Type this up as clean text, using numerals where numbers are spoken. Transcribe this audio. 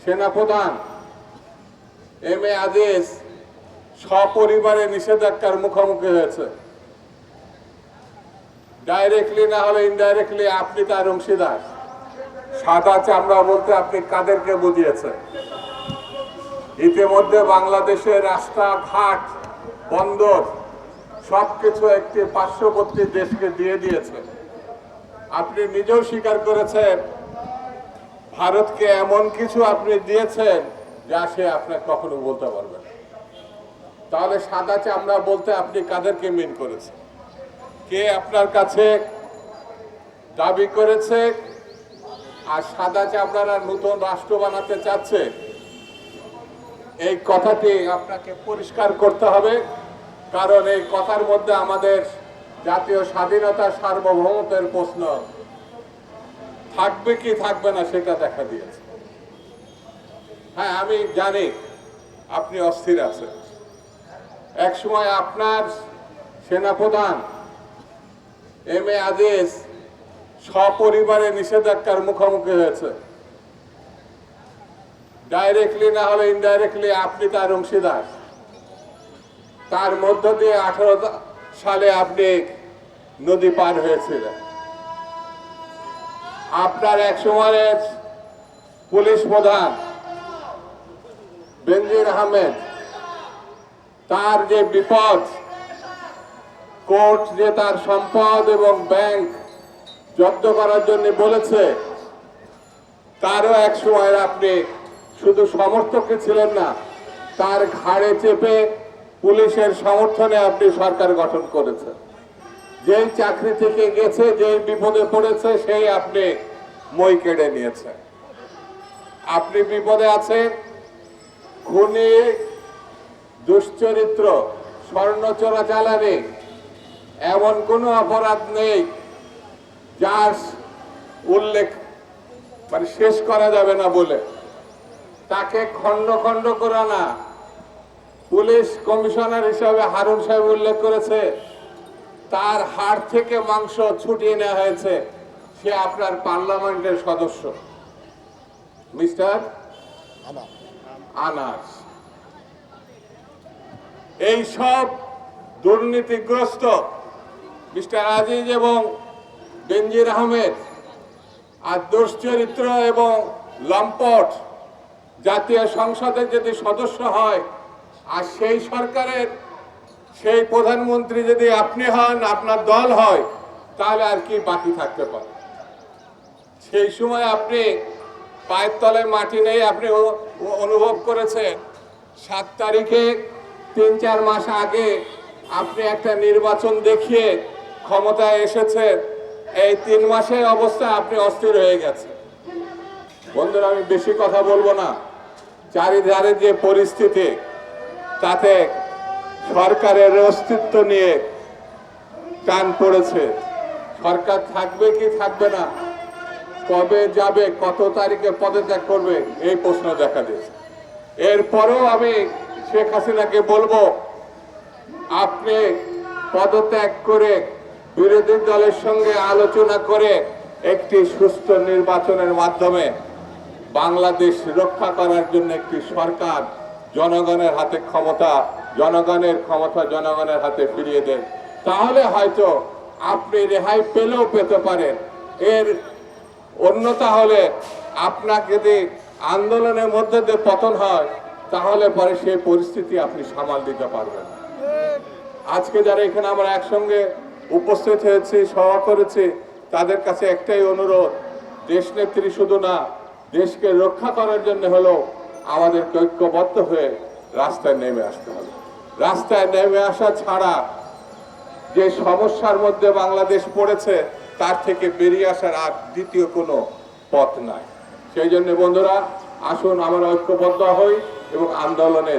সেনাপ্রধান M A Aziz সপরিবারে নিষেধাজ্ঞার মুখোমুখি হয়েছে। ডাইরেক্টলি না হলে ইনডাইরেক্টলি আপনি তার অংশীদার। সাদা চামড়া বলতে আপনি কাদেরকে বুঝিয়েছেন? ইতিমধ্যে বাংলাদেশের রাস্তাঘাট, বন্দর সবকিছু একটি পার্শ্ববর্তী দেশকে দিয়ে দিয়েছে। আপনি নিজেও স্বীকার করেছেন ভারতকে এমন কিছু আপনি দিয়েছেন যা সে আপনাকে কখনো বলতে পারবে না। তাহলে সাদা চামড়া বলতে আপনি কাদেরকে মিন করেছেন? কে আপনার কাছে দাবি করেছে আর সাদা চামড়ারা নতুন রাষ্ট্র বানাতে চাচ্ছে? এই কথাটি আপনাকে পরিষ্কার করতে হবে, কারণ এই কথার মধ্যে আমাদের জাতীয় স্বাধীনতা, সার্বভৌমত্বের প্রশ্ন থাকবে কি থাকবে না সেটা দেখা দিয়েছে। হ্যাঁ, আমি জানি আপনি অস্থির আছেন। একসময় আপনার সেনাপ্রধান এম এ আজিজ সপরিবারে নিষেধাজ্ঞার মুখোমুখি হয়েছে। ডাইরেক্টলি না হলে ইনডাইরেক্টলি আপনি তার অংশীদার। তার মধ্য দিয়ে 18 সালে আপনি নদী পার হয়েছিলেন। আপনার এক সময়ের পুলিশ প্রধান বেনজির আহমেদ, তার যে বিপদ, কোর্ট যে তার সম্পদ এবং ব্যাংক জব্দ করার জন্য বলেছে, তারও এক সময় আপনি শুধু সমর্থকই ছিলেন না, তার ঘাড়ে চেপে পুলিশের সমর্থনে আপনি সরকার গঠন করেছেন। যেই চাকরি থেকে গেছে, যেই বিপদে পড়েছে, সেই আপনি মই কেড়ে নিয়েছেন। আপনি বিপদে আছেন। খুনি, দুশ্চরিত্র, স্বর্ণ চোরাচালানি, এমন কোনো অপরাধ নেই যার উল্লেখ শেষ করা যাবে না বলে তাকে খণ্ড খণ্ড করা না। পুলিশ কমিশনার হিসাবে হারুন সাহেব উল্লেখ করেছে, তার হাড় থেকে মাংস ছুটিয়ে নেওয়া হয়েছে। সে আপনার পার্লামেন্টের সদস্য মিস্টার আনাস। এই সব দুর্নীতিগ্রস্ত মিস্টার আজিজ এবং বেনজির আহমেদ আর দুশ্চরিত্র এবং লম্পট জাতীয় সংসদের যদি সদস্য হয়, আর সেই সরকারের সেই প্রধানমন্ত্রী যদি আপনি হন, আপনার দল হয়, তাহলে আর কি বাকি থাকতে পারে? সেই সময় আপনি পায়ের তলায় মাটি নেই। আপনি অনুভব করেছেন 7 তারিখে 3-4 মাস আগে আপনি একটা নির্বাচন দেখিয়ে ক্ষমতায় এসেছেন। এই 3 মাসের অবস্থা আপনি অস্থির হয়ে গেছেন। বন্ধুরা, আমি বেশি কথা বলবো না। চারিধারে যে পরিস্থিতি, তাতে সরকারের অস্তিত্ব নিয়ে টান পড়েছে। সরকার থাকবে কি থাকবে না, কবে যাবে, কত তারিখে পদত্যাগ করবে, এই প্রশ্ন দেখা দিয়েছে। এরপরেও আমি শেখ হাসিনাকে বলবো, আপনি পদত্যাগ করে বিরোধী দলের সঙ্গে আলোচনা করে একটি সুস্থ নির্বাচনের মাধ্যমে বাংলাদেশ রক্ষা করার জন্য একটি সরকার, জনগণের হাতে ক্ষমতা, জনগণের ক্ষমতা জনগণের হাতে ফিরিয়ে দেন। তাহলে হয়তো আপনি রেহাই পেলেও পেতে পারেন। এর অন্যতা হলে আপনাকে যদি আন্দোলনের মধ্যে দিয়ে পতন হয়, তাহলে পরে সেই পরিস্থিতি আপনি সামাল দিতে পারবেন। আজকে যারা এখানে আমরা একসঙ্গে উপস্থিত হয়েছি, সভা করেছি, তাদের কাছে একটাই অনুরোধ, দেশনেত্রী শুধু না, দেশকে রক্ষা করার জন্য হলো আমাদেরকে ঐক্যবদ্ধ হয়ে রাস্তায় নেমে আসতে হবে। রাস্তায় নেমে আসা ছাড়া যে সমস্যার মধ্যে বাংলাদেশ পড়েছে, তার থেকে বেরিয়ে আসার আর দ্বিতীয় কোনো পথ নাই। সেই জন্য বন্ধুরা, আসুন আমরা ঐক্যবদ্ধ হই এবং আন্দোলনে